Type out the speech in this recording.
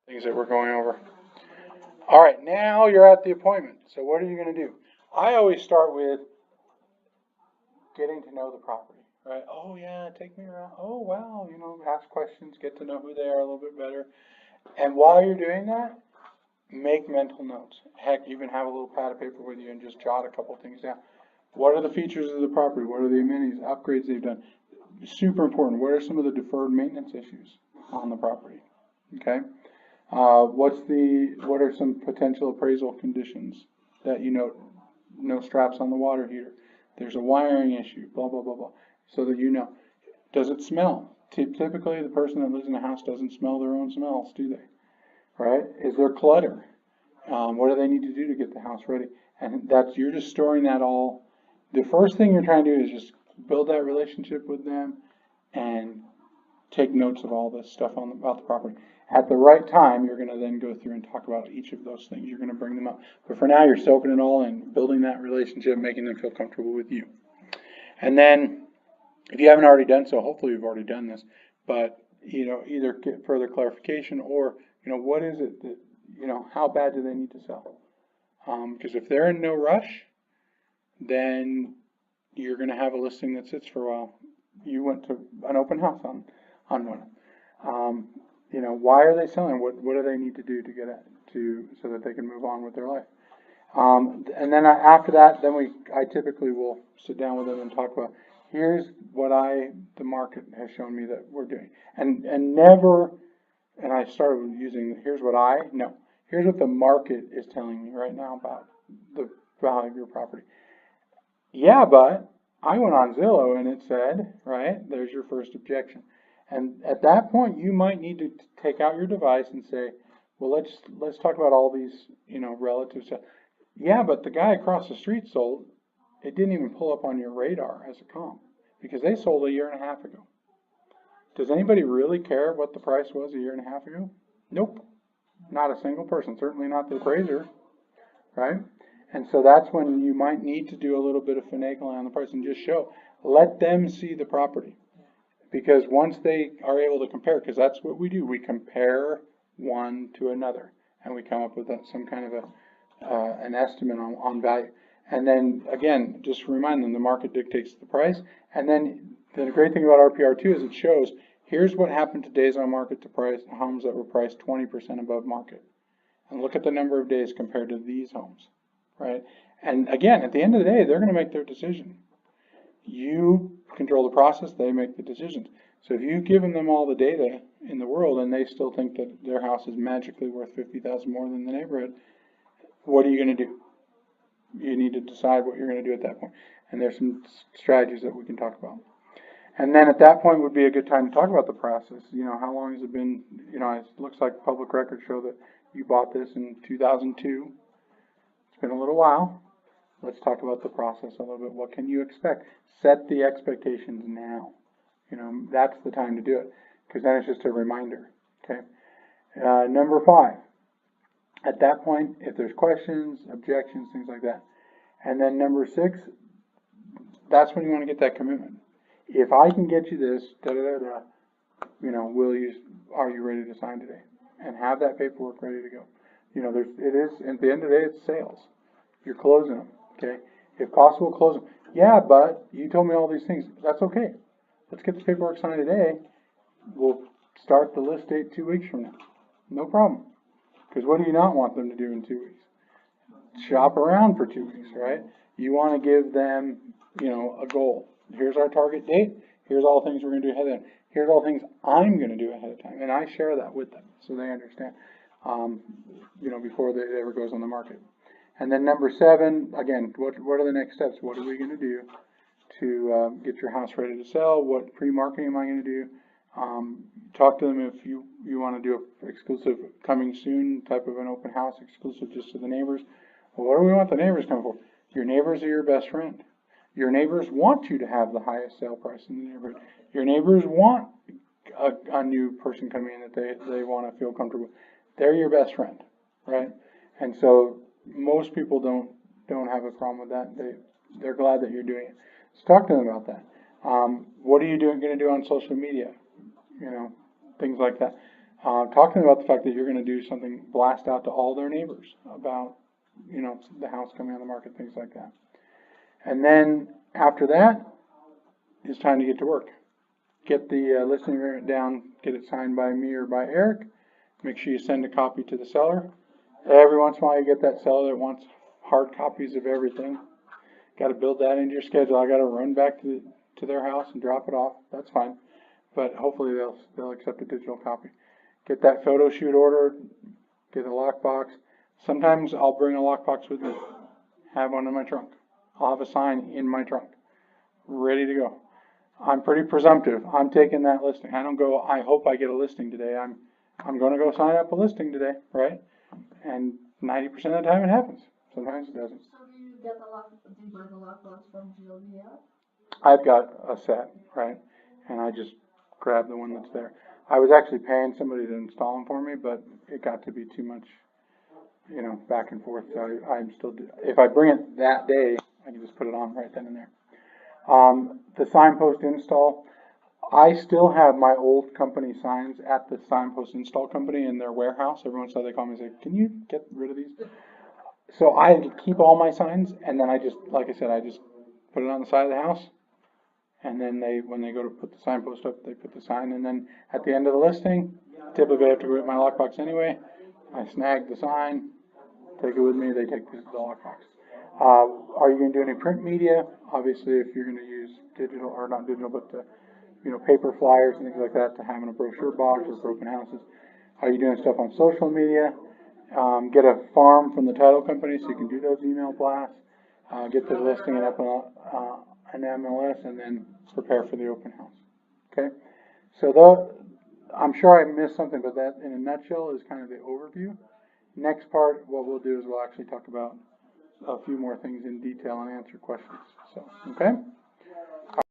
things that we're going over. All right, now you're at the appointment. So what are you going to do? I always start with getting to know the property, right? Oh yeah, take me around. Oh wow, ask questions, get to know who they are a little bit better. And while you're doing that, make mental notes. Heck, even have a little pad of paper with you and just jot a couple things down. What are the features of the property? What are the amenities, upgrades they've done? Super important. What are some of the deferred maintenance issues on the property? Okay. What are some potential appraisal conditions that you note? No straps on the water heater. There's a wiring issue, blah, blah, blah, blah. So that you know. Does it smell? Typically, the person that lives in a house doesn't smell their own smells, do they? Right? Is there clutter? What do they need to do to get the house ready? And you're just storing that all. The first thing you're trying to do is just build that relationship with them and take notes of all this stuff about the property. At the right time, you're going to then go through and talk about each of those things. You're going to bring them up. But for now, you're soaking it all in, building that relationship, making them feel comfortable with you. And then, if you haven't already done so, hopefully you've already done this, but, either get further clarification or, what is it that, how bad do they need to sell? Because if they're in no rush, then you're going to have a listing that sits for a while. You went to an open house on one. Why are they selling? What do they need to do to get so that they can move on with their life? And then after that, I typically will sit down with them and talk about, here's what the market has shown me that we're doing. And I started using, here's what the market is telling me right now about the value of your property. Yeah, but I went on Zillow and it said, right, there's your first objection. And at that point, you might need to take out your device and say, well, let's talk about all these, relative stuff. Yeah, but the guy across the street sold, it didn't even pull up on your radar as a comp because they sold a year and a half ago. Does anybody really care what the price was a year and a half ago? Nope. Not a single person, certainly not the appraiser, right? And so that's when you might need to do a little bit of finagling on the price and just let them see the property. Because once they are able to compare, because that's what we do, we compare one to another, and we come up with some kind of an estimate on value. And then again, just remind them the market dictates the price. And then the great thing about RPR2 is it shows here's what happened to days on market to price homes that were priced 20% above market, and look at the number of days compared to these homes, right? And again, at the end of the day, they're going to make their decision. You control the process, they make the decisions. So if you've given them all the data in the world and they still think that their house is magically worth $50,000 more than the neighborhood, what are you going to do? You need to decide what you're going to do at that point. And there's some strategies that we can talk about. And then at that point would be a good time to talk about the process. How long has it been? It looks like public records show that you bought this in 2002. It's been a little while. Let's talk about the process a little bit. What can you expect? Set the expectations now. That's the time to do it, because then it's just a reminder. Okay. Number 5. At that point, if there's questions, objections, things like that. And then number 6, that's when you want to get that commitment. If I can get you this, are you ready to sign today? And have that paperwork ready to go. It is, at the end of the day, it's sales. You're closing them. Okay. If possible, close them. Yeah, but you told me all these things. That's okay. Let's get the paperwork signed today. We'll start the list date 2 weeks from now. No problem. Because what do you not want them to do in 2 weeks? Shop around for 2 weeks, right? You want to give them, a goal. Here's our target date. Here's all the things we're going to do ahead of time. Here's all the things I'm going to do ahead of time. And I share that with them so they understand, before it ever goes on the market. And then number 7, again, what are the next steps? What are we going to do to get your house ready to sell? What pre-marketing am I going to do? Talk to them if you want to do an exclusive coming soon type of an open house, exclusive just to the neighbors. Well, what do we want the neighbors coming for? Your neighbors are your best friend. Your neighbors want you to have the highest sale price in the neighborhood. Your neighbors want a new person coming in that they want to feel comfortable with. They're your best friend, right? And so most people don't have a problem with that. They're glad that you're doing it. So talk to them about that. What are you going to do on social media? Things like that. Talk to them about the fact that you're going to do something, blast out to all their neighbors about, the house coming on the market, things like that. And then after that, it's time to get to work. Get the listing agreement down, get it signed by me or by Eric. Make sure you send a copy to the seller. Every once in a while you get that seller that wants hard copies of everything. Got to build that into your schedule. I got to run back to their house and drop it off. That's fine. But hopefully they'll accept a digital copy. Get that photo shoot ordered. Get a lockbox. Sometimes I'll bring a lockbox with me. Have one in my trunk. I'll have a sign in my trunk, ready to go. I'm pretty presumptive. I'm taking that listing. I don't go, I hope I get a listing today. I'm going to go sign up a listing today, right? And 90% of the time it happens. Sometimes it doesn't. So do you get do you buy the lockbox from GLBL? I've got a set, right? And I just grab the one that's there. I was actually paying somebody to install them for me, but it got to be too much, back and forth. So I'm still, if I bring it that day, I can just put it on right then and there. The signpost install, I still have my old company signs at the signpost install company in their warehouse. Every once in a while they call me and say, can you get rid of these? So I keep all my signs, and then I just, like I said, I just put it on the side of the house. And then when they go to put the signpost up, they put the sign. And then at the end of the listing, typically I have to go get my lockbox anyway. I snag the sign, take it with me, they take the lockbox. Are you going to do any print media? Obviously, if you're going to use digital, or not digital, but paper flyers and things like that to have in a brochure box or for open houses. Are you doing stuff on social media? Get a form from the title company so you can do those email blasts. Get the listing and up on an MLS, and then prepare for the open house. Okay, so I'm sure I missed something, but that in a nutshell is kind of the overview. Next part, what we'll do is we'll actually talk about a few more things in detail and answer questions. So, okay.